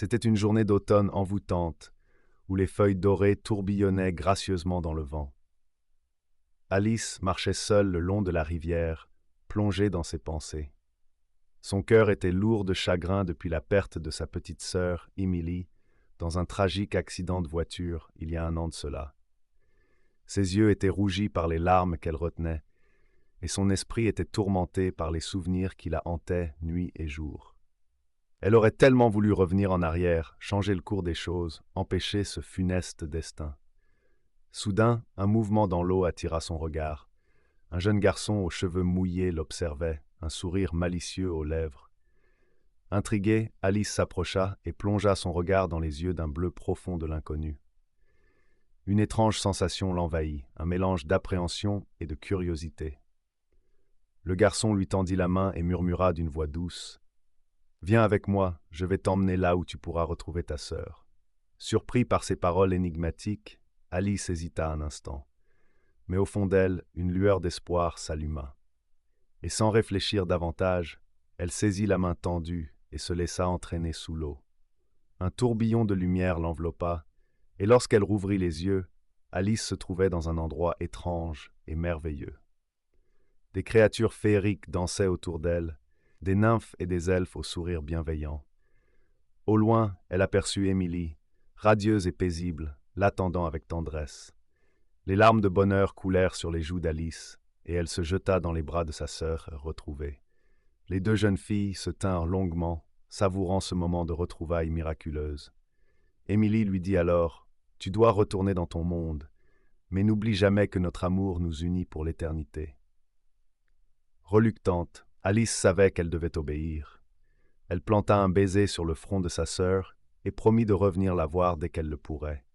C'était une journée d'automne envoûtante, où les feuilles dorées tourbillonnaient gracieusement dans le vent. Alice marchait seule le long de la rivière, plongée dans ses pensées. Son cœur était lourd de chagrin depuis la perte de sa petite sœur, Emily, dans un tragique accident de voiture il y a un an de cela. Ses yeux étaient rougis par les larmes qu'elle retenait, et son esprit était tourmenté par les souvenirs qui la hantaient nuit et jour. Elle aurait tellement voulu revenir en arrière, changer le cours des choses, empêcher ce funeste destin. Soudain, un mouvement dans l'eau attira son regard. Un jeune garçon aux cheveux mouillés l'observait, un sourire malicieux aux lèvres. Intriguée, Alice s'approcha et plongea son regard dans les yeux d'un bleu profond de l'inconnu. Une étrange sensation l'envahit, un mélange d'appréhension et de curiosité. Le garçon lui tendit la main et murmura d'une voix douce: « Viens avec moi, je vais t'emmener là où tu pourras retrouver ta sœur. » Surpris par ces paroles énigmatiques, Alice hésita un instant. Mais au fond d'elle, une lueur d'espoir s'alluma. Et sans réfléchir davantage, elle saisit la main tendue et se laissa entraîner sous l'eau. Un tourbillon de lumière l'enveloppa, et lorsqu'elle rouvrit les yeux, Alice se trouvait dans un endroit étrange et merveilleux. Des créatures féeriques dansaient autour d'elle, des nymphes et des elfes au sourire bienveillant. Au loin, elle aperçut Émilie, radieuse et paisible, l'attendant avec tendresse. Les larmes de bonheur coulèrent sur les joues d'Alice, et elle se jeta dans les bras de sa sœur retrouvée. Les deux jeunes filles se tinrent longuement, savourant ce moment de retrouvailles miraculeuses. Émilie lui dit alors: « Tu dois retourner dans ton monde, mais n'oublie jamais que notre amour nous unit pour l'éternité. » Reluctante, Alice savait qu'elle devait obéir. Elle planta un baiser sur le front de sa sœur et promit de revenir la voir dès qu'elle le pourrait.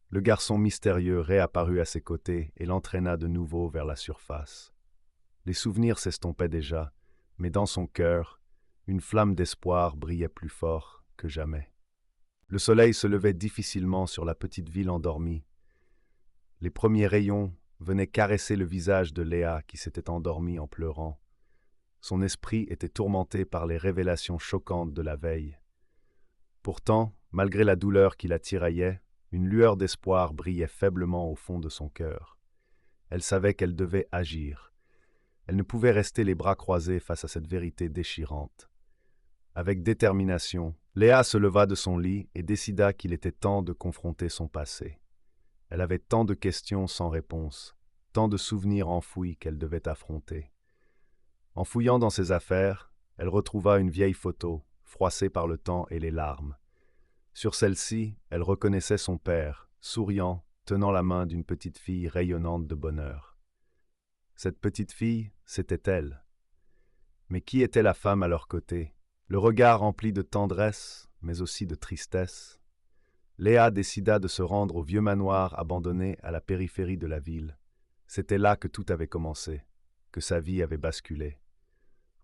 Le garçon mystérieux réapparut à ses côtés et l'entraîna de nouveau vers la surface. Les souvenirs s'estompaient déjà, mais dans son cœur, une flamme d'espoir brillait plus fort que jamais. Le soleil se levait difficilement sur la petite ville endormie. Les premiers rayons venaient caresser le visage de Léa qui s'était endormie en pleurant. Son esprit était tourmenté par les révélations choquantes de la veille. Pourtant, malgré la douleur qui la tiraillait, une lueur d'espoir brillait faiblement au fond de son cœur. Elle savait qu'elle devait agir. Elle ne pouvait rester les bras croisés face à cette vérité déchirante. Avec détermination, Léa se leva de son lit et décida qu'il était temps de confronter son passé. Elle avait tant de questions sans réponse, tant de souvenirs enfouis qu'elle devait affronter. En fouillant dans ses affaires, elle retrouva une vieille photo, froissée par le temps et les larmes. Sur celle-ci, elle reconnaissait son père, souriant, tenant la main d'une petite fille rayonnante de bonheur. Cette petite fille, c'était elle. Mais qui était la femme à leur côté? Le regard rempli de tendresse, mais aussi de tristesse. Léa décida de se rendre au vieux manoir abandonné à la périphérie de la ville. C'était là que tout avait commencé, que sa vie avait basculé.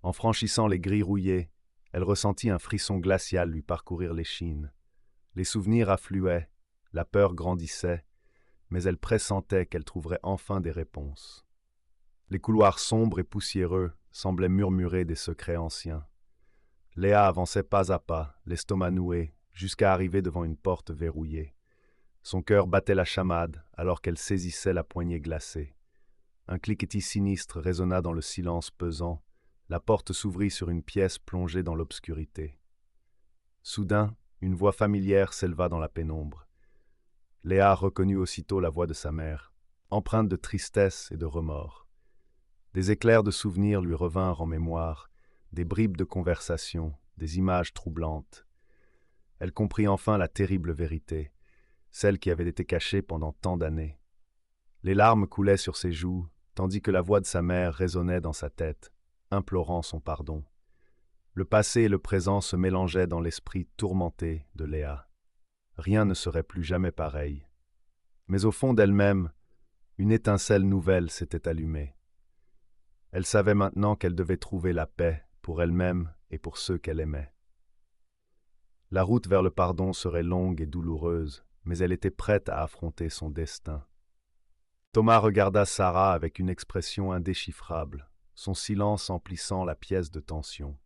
En franchissant les grilles rouillées, elle ressentit un frisson glacial lui parcourir l'échine. Les souvenirs affluaient, la peur grandissait, mais elle pressentait qu'elle trouverait enfin des réponses. Les couloirs sombres et poussiéreux semblaient murmurer des secrets anciens. Léa avançait pas à pas, l'estomac noué, jusqu'à arriver devant une porte verrouillée. Son cœur battait la chamade alors qu'elle saisissait la poignée glacée. Un cliquetis sinistre résonna dans le silence pesant. La porte s'ouvrit sur une pièce plongée dans l'obscurité. Soudain, une voix familière s'éleva dans la pénombre. Léa reconnut aussitôt la voix de sa mère, empreinte de tristesse et de remords. Des éclairs de souvenirs lui revinrent en mémoire, des bribes de conversation, des images troublantes. Elle comprit enfin la terrible vérité, celle qui avait été cachée pendant tant d'années. Les larmes coulaient sur ses joues, tandis que la voix de sa mère résonnait dans sa tête, implorant son pardon. Le passé et le présent se mélangeaient dans l'esprit tourmenté de Léa. Rien ne serait plus jamais pareil. Mais au fond d'elle-même, une étincelle nouvelle s'était allumée. Elle savait maintenant qu'elle devait trouver la paix pour elle-même et pour ceux qu'elle aimait. La route vers le pardon serait longue et douloureuse, mais elle était prête à affronter son destin. Thomas regarda Sarah avec une expression indéchiffrable, son silence emplissant la pièce de tension.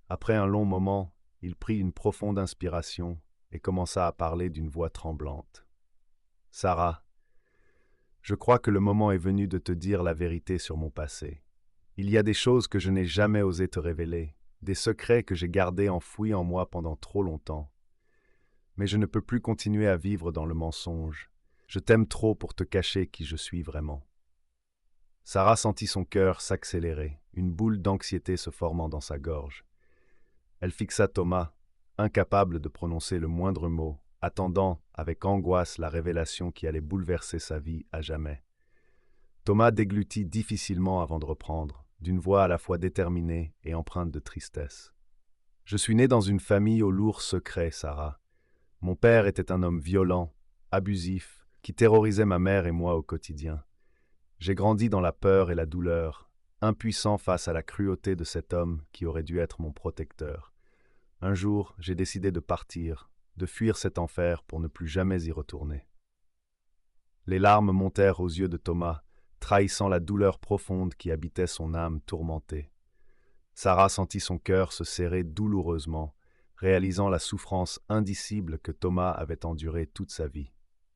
Après un long moment, Il prit une profonde inspiration et commença à parler d'une voix tremblante. « Sarah, je crois que le moment est venu de te dire la vérité sur mon passé. Il y a des choses que je n'ai jamais osé te révéler, des secrets que j'ai gardés enfouis en moi pendant trop longtemps. Mais je ne peux plus continuer à vivre dans le mensonge. Je t'aime trop pour te cacher qui je suis vraiment. » Sarah sentit son cœur s'accélérer, une boule d'anxiété se formant dans sa gorge. Elle fixa Thomas, incapable de prononcer le moindre mot, attendant avec angoisse la révélation qui allait bouleverser sa vie à jamais. Thomas déglutit difficilement avant de reprendre, d'une voix à la fois déterminée et empreinte de tristesse. « Je suis né dans une famille aux lourds secrets, Sarah. Mon père était un homme violent, abusif, qui terrorisait ma mère et moi au quotidien. J'ai grandi dans la peur et la douleur, impuissant face à la cruauté de cet homme qui aurait dû être mon protecteur. Un jour, j'ai décidé de partir, de fuir cet enfer pour ne plus jamais y retourner. » Les larmes montèrent aux yeux de Thomas, trahissant la douleur profonde qui habitait son âme tourmentée. Sarah sentit son cœur se serrer douloureusement, réalisant la souffrance indicible que Thomas avait endurée toute sa vie.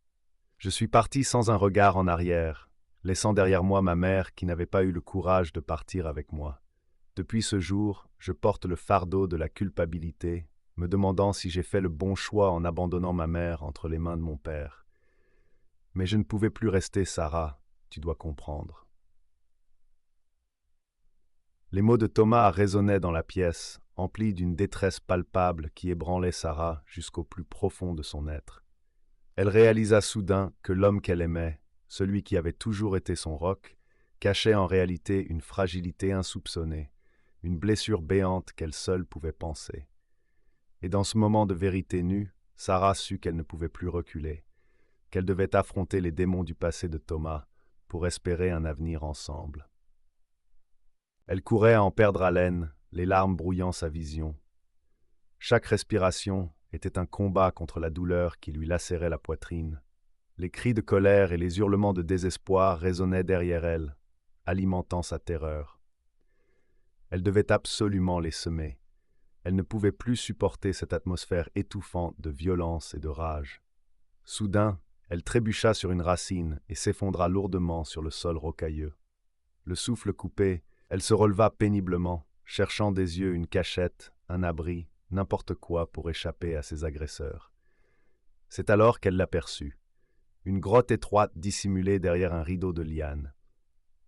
« Je suis parti sans un regard en arrière, laissant derrière moi ma mère qui n'avait pas eu le courage de partir avec moi. Depuis ce jour, je porte le fardeau de la culpabilité, me demandant si j'ai fait le bon choix en abandonnant ma mère entre les mains de mon père. Mais je ne pouvais plus rester, Sarah, tu dois comprendre. » Les mots de Thomas résonnaient dans la pièce, emplis d'une détresse palpable qui ébranlait Sarah jusqu'au plus profond de son être. Elle réalisa soudain que l'homme qu'elle aimait, celui qui avait toujours été son roc, cachait en réalité une fragilité insoupçonnée, une blessure béante qu'elle seule pouvait panser. Et dans ce moment de vérité nue, Sarah sut qu'elle ne pouvait plus reculer, qu'elle devait affronter les démons du passé de Thomas pour espérer un avenir ensemble. Elle courait à en perdre haleine, les larmes brouillant sa vision. Chaque respiration était un combat contre la douleur qui lui lacérait la poitrine. Les cris de colère et les hurlements de désespoir résonnaient derrière elle, alimentant sa terreur. Elle devait absolument les semer. Elle ne pouvait plus supporter cette atmosphère étouffante de violence et de rage. Soudain, elle trébucha sur une racine et s'effondra lourdement sur le sol rocailleux. Le souffle coupé, elle se releva péniblement, cherchant des yeux une cachette, un abri, n'importe quoi pour échapper à ses agresseurs. C'est alors qu'elle l'aperçut. Une grotte étroite dissimulée derrière un rideau de lianes.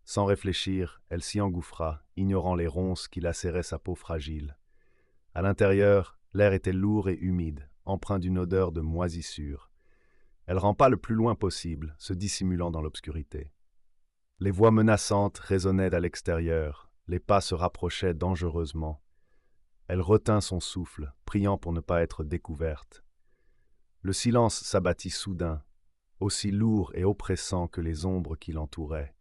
Sans réfléchir, elle s'y engouffra, ignorant les ronces qui lacéraient sa peau fragile. À l'intérieur, l'air était lourd et humide, empreint d'une odeur de moisissure. Elle rampa le plus loin possible, se dissimulant dans l'obscurité. Les voix menaçantes résonnaient à l'extérieur, les pas se rapprochaient dangereusement. Elle retint son souffle, priant pour ne pas être découverte. Le silence s'abattit soudain, aussi lourd et oppressant que les ombres qui l'entouraient.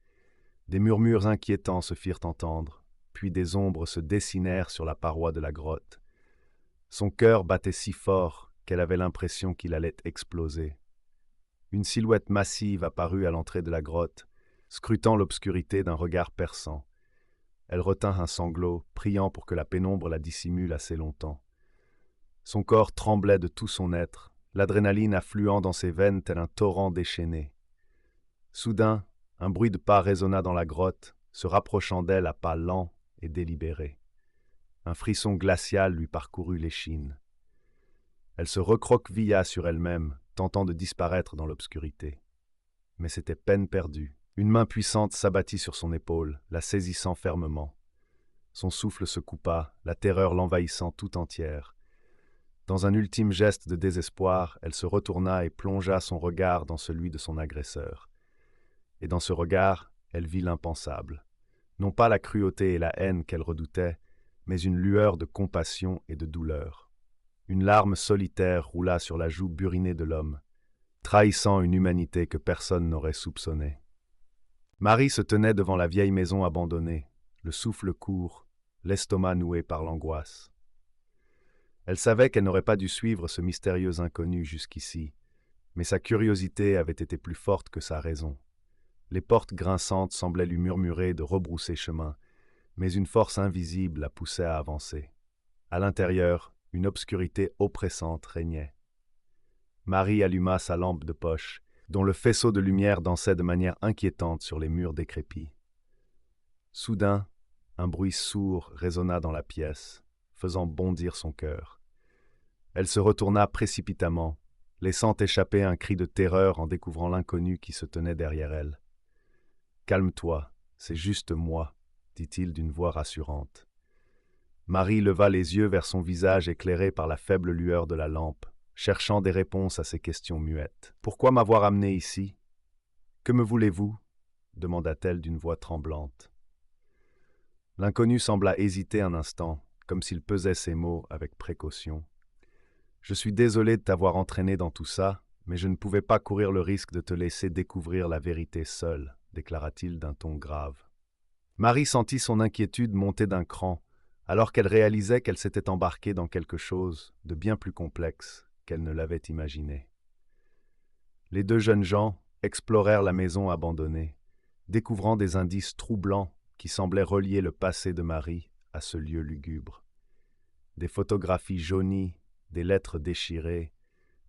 Des murmures inquiétants se firent entendre, puis des ombres se dessinèrent sur la paroi de la grotte. Son cœur battait si fort qu'elle avait l'impression qu'il allait exploser. Une silhouette massive apparut à l'entrée de la grotte, scrutant l'obscurité d'un regard perçant. Elle retint un sanglot, priant pour que la pénombre la dissimule assez longtemps. Son corps tremblait de tout son être, l'adrénaline affluant dans ses veines tel un torrent déchaîné. Soudain, un bruit de pas résonna dans la grotte, se rapprochant d'elle à pas lents et délibérés. Un frisson glacial lui parcourut l'échine. Elle se recroquevilla sur elle-même, tentant de disparaître dans l'obscurité. Mais c'était peine perdue. Une main puissante s'abattit sur son épaule, la saisissant fermement. Son souffle se coupa, la terreur l'envahissant tout entière. Dans un ultime geste de désespoir, elle se retourna et plongea son regard dans celui de son agresseur. Et dans ce regard, elle vit l'impensable. Non pas la cruauté et la haine qu'elle redoutait, mais une lueur de compassion et de douleur. Une larme solitaire roula sur la joue burinée de l'homme, trahissant une humanité que personne n'aurait soupçonnée. Marie se tenait devant la vieille maison abandonnée, le souffle court, l'estomac noué par l'angoisse. Elle savait qu'elle n'aurait pas dû suivre ce mystérieux inconnu jusqu'ici, mais sa curiosité avait été plus forte que sa raison. Les portes grinçantes semblaient lui murmurer de rebrousser chemin, mais une force invisible la poussait à avancer. À l'intérieur, une obscurité oppressante régnait. Marie alluma sa lampe de poche, dont le faisceau de lumière dansait de manière inquiétante sur les murs décrépits. Soudain, un bruit sourd résonna dans la pièce, faisant bondir son cœur. Elle se retourna précipitamment, laissant échapper un cri de terreur en découvrant l'inconnu qui se tenait derrière elle. « Calme-toi, c'est juste moi, » dit-il d'une voix rassurante. Marie leva les yeux vers son visage éclairé par la faible lueur de la lampe, cherchant des réponses à ses questions muettes. « Pourquoi m'avoir amené ici? Que me voulez-vous » demanda-t-elle d'une voix tremblante. L'inconnu sembla hésiter un instant, comme s'il pesait ses mots avec précaution. « Je suis désolé de t'avoir entraîné dans tout ça, mais je ne pouvais pas courir le risque de te laisser découvrir la vérité seule, » déclara-t-il d'un ton grave. Marie sentit son inquiétude monter d'un cran, alors qu'elle réalisait qu'elle s'était embarquée dans quelque chose de bien plus complexe qu'elle ne l'avait imaginé. Les deux jeunes gens explorèrent la maison abandonnée, découvrant des indices troublants qui semblaient relier le passé de Marie à ce lieu lugubre. Des photographies jaunies, des lettres déchirées,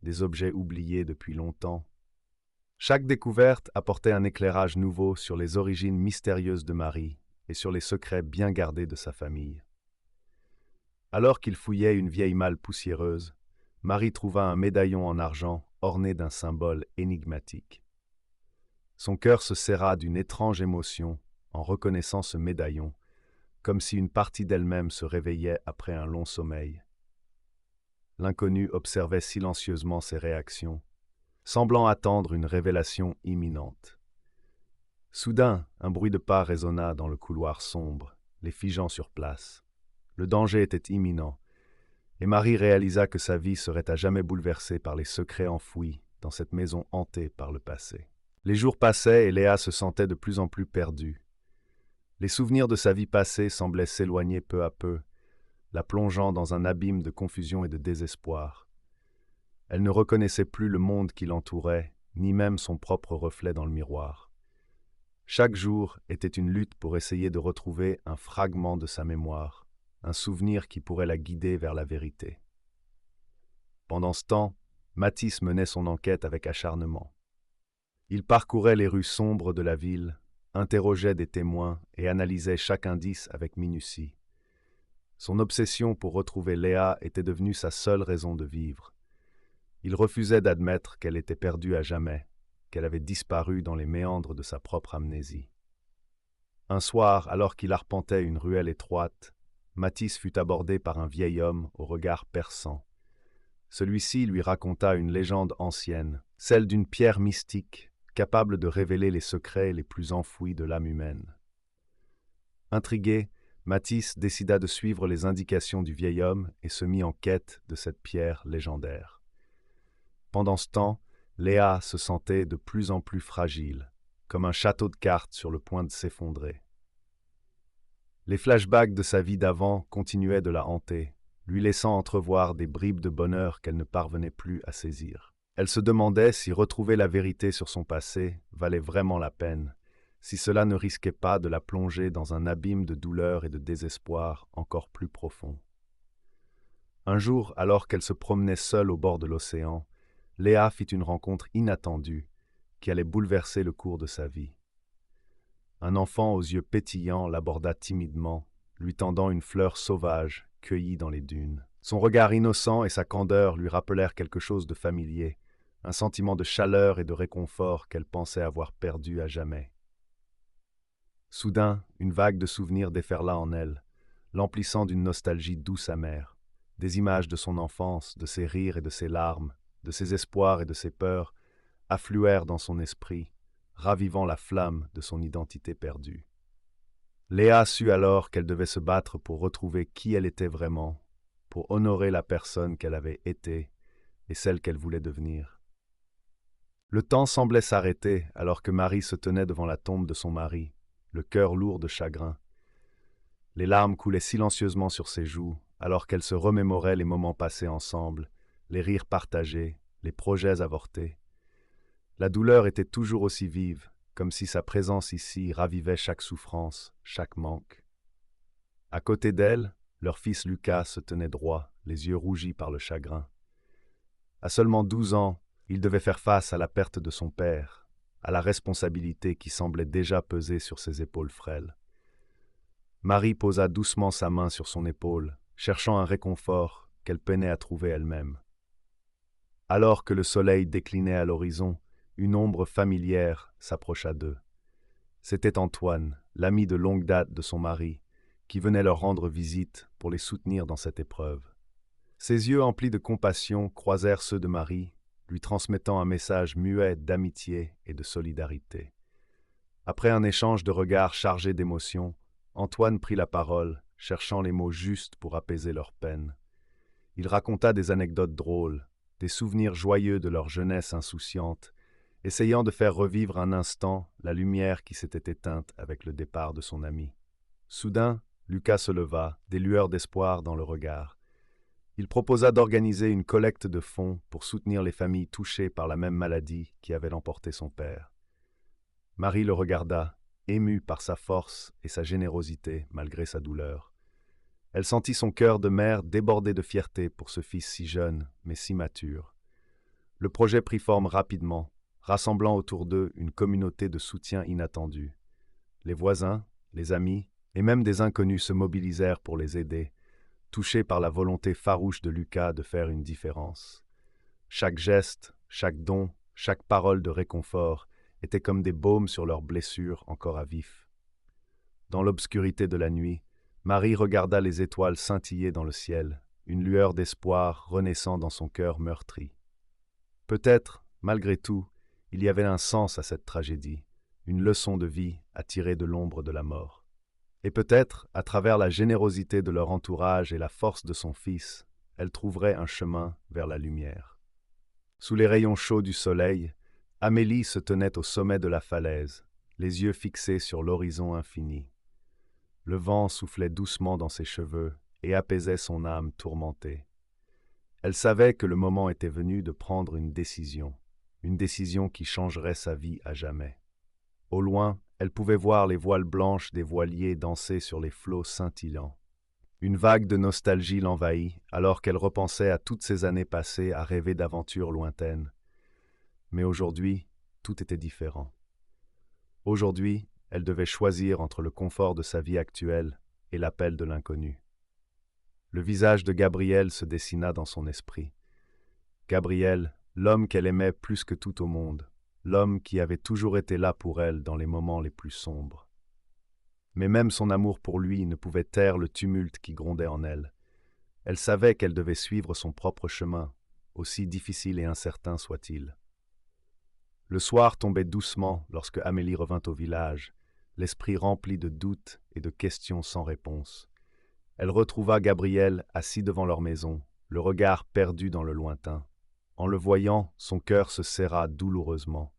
des objets oubliés depuis longtemps. Chaque découverte apportait un éclairage nouveau sur les origines mystérieuses de Marie et sur les secrets bien gardés de sa famille. Alors qu'il fouillait une vieille malle poussiéreuse, Marie trouva un médaillon en argent orné d'un symbole énigmatique. Son cœur se serra d'une étrange émotion en reconnaissant ce médaillon, comme si une partie d'elle-même se réveillait après un long sommeil. L'inconnu observait silencieusement ses réactions, semblant attendre une révélation imminente. Soudain, un bruit de pas résonna dans le couloir sombre, les figeant sur place. Le danger était imminent, et Marie réalisa que sa vie serait à jamais bouleversée par les secrets enfouis dans cette maison hantée par le passé. Les jours passaient et Léa se sentait de plus en plus perdue. Les souvenirs de sa vie passée semblaient s'éloigner peu à peu, la plongeant dans un abîme de confusion et de désespoir. Elle ne reconnaissait plus le monde qui l'entourait, ni même son propre reflet dans le miroir. Chaque jour était une lutte pour essayer de retrouver un fragment de sa mémoire, un souvenir qui pourrait la guider vers la vérité. Pendant ce temps, Mathis menait son enquête avec acharnement. Il parcourait les rues sombres de la ville, interrogeait des témoins et analysait chaque indice avec minutie. Son obsession pour retrouver Léa était devenue sa seule raison de vivre. Il refusait d'admettre qu'elle était perdue à jamais, qu'elle avait disparu dans les méandres de sa propre amnésie. Un soir, alors qu'il arpentait une ruelle étroite, Mathis fut abordé par un vieil homme au regard perçant. Celui-ci lui raconta une légende ancienne, celle d'une pierre mystique, capable de révéler les secrets les plus enfouis de l'âme humaine. Intrigué, Mathis décida de suivre les indications du vieil homme et se mit en quête de cette pierre légendaire. Pendant ce temps, Léa se sentait de plus en plus fragile, comme un château de cartes sur le point de s'effondrer. Les flashbacks de sa vie d'avant continuaient de la hanter, lui laissant entrevoir des bribes de bonheur qu'elle ne parvenait plus à saisir. Elle se demandait si retrouver la vérité sur son passé valait vraiment la peine, si cela ne risquait pas de la plonger dans un abîme de douleur et de désespoir encore plus profond. Un jour, alors qu'elle se promenait seule au bord de l'océan, Léa fit une rencontre inattendue qui allait bouleverser le cours de sa vie. Un enfant aux yeux pétillants l'aborda timidement, lui tendant une fleur sauvage cueillie dans les dunes. Son regard innocent et sa candeur lui rappelèrent quelque chose de familier, un sentiment de chaleur et de réconfort qu'elle pensait avoir perdu à jamais. Soudain, une vague de souvenirs déferla en elle, l'emplissant d'une nostalgie douce amère. Des images de son enfance, de ses rires et de ses larmes, de ses espoirs et de ses peurs, affluèrent dans son esprit, ravivant la flamme de son identité perdue. Léa sut alors qu'elle devait se battre pour retrouver qui elle était vraiment, pour honorer la personne qu'elle avait été et celle qu'elle voulait devenir. Le temps semblait s'arrêter alors que Marie se tenait devant la tombe de son mari, le cœur lourd de chagrin. Les larmes coulaient silencieusement sur ses joues alors qu'elle se remémorait les moments passés ensemble, les rires partagés, les projets avortés. La douleur était toujours aussi vive, comme si sa présence ici ravivait chaque souffrance, chaque manque. À côté d'elle, leur fils Lucas se tenait droit, les yeux rougis par le chagrin. À seulement 12 ans, il devait faire face à la perte de son père, à la responsabilité qui semblait déjà peser sur ses épaules frêles. Marie posa doucement sa main sur son épaule, cherchant un réconfort qu'elle peinait à trouver elle-même. Alors que le soleil déclinait à l'horizon, une ombre familière s'approcha d'eux. C'était Antoine, l'ami de longue date de son mari, qui venait leur rendre visite pour les soutenir dans cette épreuve. Ses yeux emplis de compassion croisèrent ceux de Marie, lui transmettant un message muet d'amitié et de solidarité. Après un échange de regards chargés d'émotion, Antoine prit la parole, cherchant les mots justes pour apaiser leur peine. Il raconta des anecdotes drôles, des souvenirs joyeux de leur jeunesse insouciante, essayant de faire revivre un instant la lumière qui s'était éteinte avec le départ de son ami. Soudain, Lucas se leva, des lueurs d'espoir dans le regard. Il proposa d'organiser une collecte de fonds pour soutenir les familles touchées par la même maladie qui avait emporté son père. Marie le regarda, émue par sa force et sa générosité malgré sa douleur. Elle sentit son cœur de mère déborder de fierté pour ce fils si jeune, mais si mature. Le projet prit forme rapidement, rassemblant autour d'eux une communauté de soutien inattendu. Les voisins, les amis et même des inconnus se mobilisèrent pour les aider, touchés par la volonté farouche de Lucas de faire une différence. Chaque geste, chaque don, chaque parole de réconfort étaient comme des baumes sur leurs blessures encore à vif. Dans l'obscurité de la nuit, Marie regarda les étoiles scintiller dans le ciel, une lueur d'espoir renaissant dans son cœur meurtri. Peut-être, malgré tout, il y avait un sens à cette tragédie, une leçon de vie à tirer de l'ombre de la mort. Et peut-être, à travers la générosité de leur entourage et la force de son fils, elle trouverait un chemin vers la lumière. Sous les rayons chauds du soleil, Amélie se tenait au sommet de la falaise, les yeux fixés sur l'horizon infini. Le vent soufflait doucement dans ses cheveux et apaisait son âme tourmentée. Elle savait que le moment était venu de prendre une décision qui changerait sa vie à jamais. Au loin, elle pouvait voir les voiles blanches des voiliers danser sur les flots scintillants. Une vague de nostalgie l'envahit alors qu'elle repensait à toutes ces années passées à rêver d'aventures lointaines. Mais aujourd'hui, tout était différent. Aujourd'hui, elle devait choisir entre le confort de sa vie actuelle et l'appel de l'inconnu. Le visage de Gabriel se dessina dans son esprit. Gabriel, l'homme qu'elle aimait plus que tout au monde, l'homme qui avait toujours été là pour elle dans les moments les plus sombres. Mais même son amour pour lui ne pouvait taire le tumulte qui grondait en elle. Elle savait qu'elle devait suivre son propre chemin, aussi difficile et incertain soit-il. Le soir tombait doucement lorsque Amélie revint au village, l'esprit rempli de doutes et de questions sans réponse. Elle retrouva Gabriel assis devant leur maison, le regard perdu dans le lointain. En le voyant, son cœur se serra douloureusement.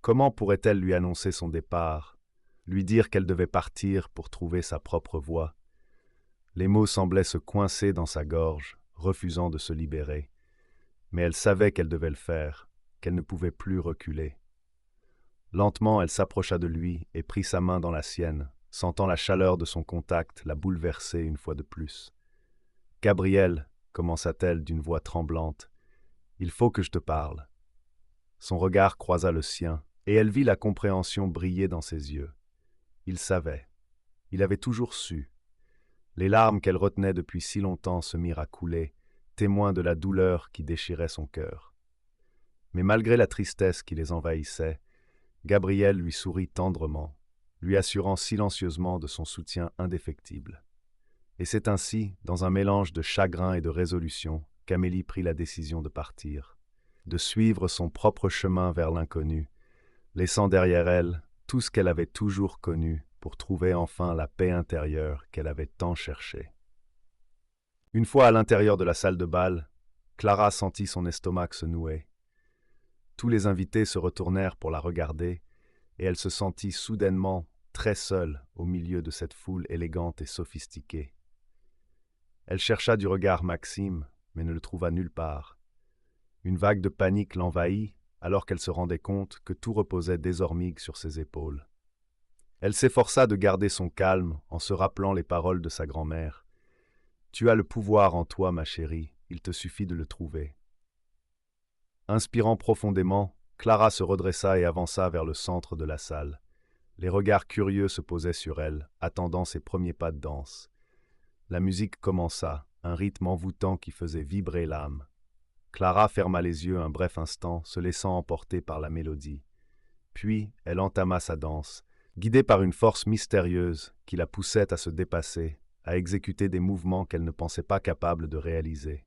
Comment pourrait-elle lui annoncer son départ, lui dire qu'elle devait partir pour trouver sa propre voie? Les mots semblaient se coincer dans sa gorge, refusant de se libérer. Mais elle savait qu'elle devait le faire, qu'elle ne pouvait plus reculer. Lentement, elle s'approcha de lui et prit sa main dans la sienne, sentant la chaleur de son contact la bouleverser une fois de plus. « Gabriel, commença-t-elle d'une voix tremblante, il faut que je te parle. » Son regard croisa le sien, et elle vit la compréhension briller dans ses yeux. Il savait. Il avait toujours su. Les larmes qu'elle retenait depuis si longtemps se mirent à couler, témoins de la douleur qui déchirait son cœur. Mais malgré la tristesse qui les envahissait, Gabriel lui sourit tendrement, lui assurant silencieusement de son soutien indéfectible. Et c'est ainsi, dans un mélange de chagrin et de résolution, qu'Amélie prit la décision de partir, de suivre son propre chemin vers l'inconnu, laissant derrière elle tout ce qu'elle avait toujours connu pour trouver enfin la paix intérieure qu'elle avait tant cherchée. Une fois à l'intérieur de la salle de bal, Clara sentit son estomac se nouer. Tous les invités se retournèrent pour la regarder, et elle se sentit soudainement très seule au milieu de cette foule élégante et sophistiquée. Elle chercha du regard Maxime, mais ne le trouva nulle part. Une vague de panique l'envahit, alors qu'elle se rendait compte que tout reposait désormais sur ses épaules. Elle s'efforça de garder son calme en se rappelant les paroles de sa grand-mère. Tu as le pouvoir en toi, ma chérie, il te suffit de le trouver. Inspirant profondément, Clara se redressa et avança vers le centre de la salle. Les regards curieux se posaient sur elle, attendant ses premiers pas de danse. La musique commença, un rythme envoûtant qui faisait vibrer l'âme. Clara ferma les yeux un bref instant, se laissant emporter par la mélodie. Puis, elle entama sa danse, guidée par une force mystérieuse qui la poussait à se dépasser, à exécuter des mouvements qu'elle ne pensait pas capable de réaliser.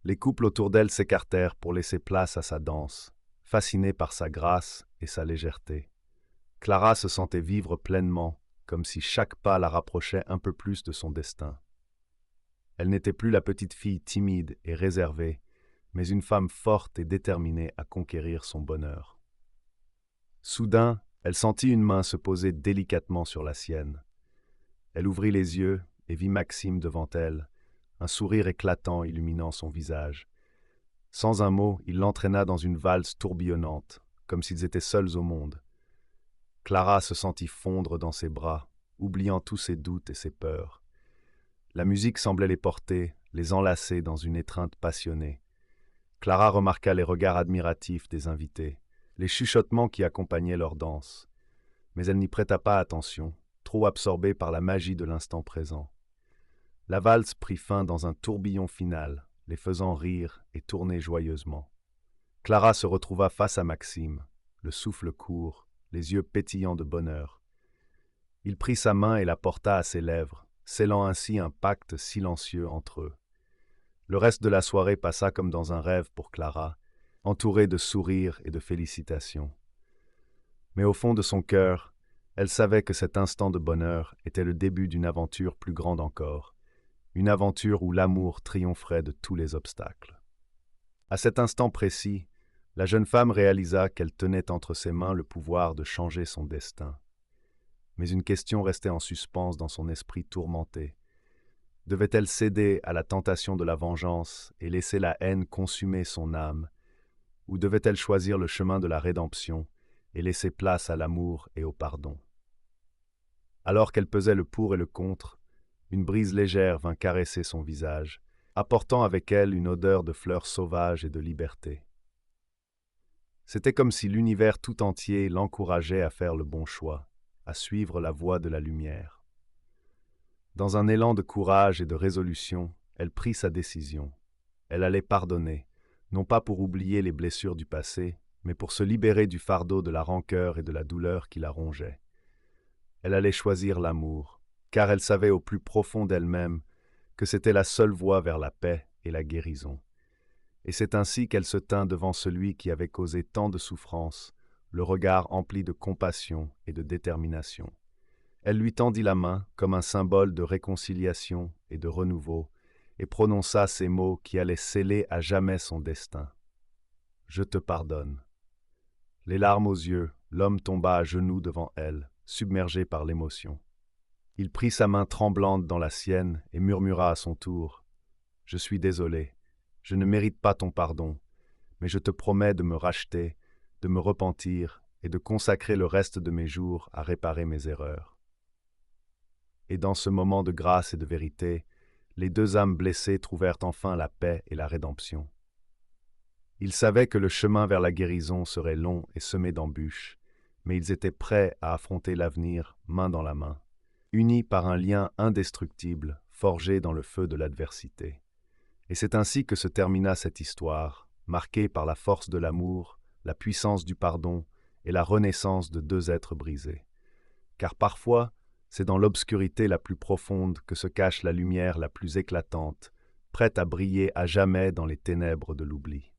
Les couples autour d'elle s'écartèrent pour laisser place à sa danse, fascinés par sa grâce et sa légèreté. Clara se sentait vivre pleinement, comme si chaque pas la rapprochait un peu plus de son destin. Elle n'était plus la petite fille timide et réservée, mais une femme forte et déterminée à conquérir son bonheur. Soudain, elle sentit une main se poser délicatement sur la sienne. Elle ouvrit les yeux et vit Maxime devant elle, un sourire éclatant illuminant son visage. Sans un mot, il l'entraîna dans une valse tourbillonnante, comme s'ils étaient seuls au monde. Clara se sentit fondre dans ses bras, oubliant tous ses doutes et ses peurs. La musique semblait les porter, les enlacer dans une étreinte passionnée. Clara remarqua les regards admiratifs des invités, les chuchotements qui accompagnaient leur danse. Mais elle n'y prêta pas attention, trop absorbée par la magie de l'instant présent. La valse prit fin dans un tourbillon final, les faisant rire et tourner joyeusement. Clara se retrouva face à Maxime, le souffle court, les yeux pétillants de bonheur. Il prit sa main et la porta à ses lèvres, scellant ainsi un pacte silencieux entre eux. Le reste de la soirée passa comme dans un rêve pour Clara, entourée de sourires et de félicitations. Mais au fond de son cœur, elle savait que cet instant de bonheur était le début d'une aventure plus grande encore, une aventure où l'amour triompherait de tous les obstacles. À cet instant précis, la jeune femme réalisa qu'elle tenait entre ses mains le pouvoir de changer son destin. Mais une question restait en suspens dans son esprit tourmenté. Devait-elle céder à la tentation de la vengeance et laisser la haine consumer son âme, ou devait-elle choisir le chemin de la rédemption et laisser place à l'amour et au pardon? Alors qu'elle pesait le pour et le contre, une brise légère vint caresser son visage, apportant avec elle une odeur de fleurs sauvages et de liberté. C'était comme si l'univers tout entier l'encourageait à faire le bon choix, à suivre la voie de la lumière. Dans un élan de courage et de résolution, elle prit sa décision. Elle allait pardonner, non pas pour oublier les blessures du passé, mais pour se libérer du fardeau de la rancœur et de la douleur qui la rongeait. Elle allait choisir l'amour, car elle savait au plus profond d'elle-même que c'était la seule voie vers la paix et la guérison. Et c'est ainsi qu'elle se tint devant celui qui avait causé tant de souffrances, le regard empli de compassion et de détermination. Elle lui tendit la main comme un symbole de réconciliation et de renouveau, et prononça ces mots qui allaient sceller à jamais son destin. « Je te pardonne. » Les larmes aux yeux, l'homme tomba à genoux devant elle, submergé par l'émotion. Il prit sa main tremblante dans la sienne et murmura à son tour « Je suis désolé, je ne mérite pas ton pardon, mais je te promets de me racheter, de me repentir et de consacrer le reste de mes jours à réparer mes erreurs. » Et dans ce moment de grâce et de vérité, les deux âmes blessées trouvèrent enfin la paix et la rédemption. Ils savaient que le chemin vers la guérison serait long et semé d'embûches, mais ils étaient prêts à affronter l'avenir main dans la main, unis par un lien indestructible forgé dans le feu de l'adversité. Et c'est ainsi que se termina cette histoire, marquée par la force de l'amour, la puissance du pardon et la renaissance de deux êtres brisés. Car parfois, c'est dans l'obscurité la plus profonde que se cache la lumière la plus éclatante, prête à briller à jamais dans les ténèbres de l'oubli.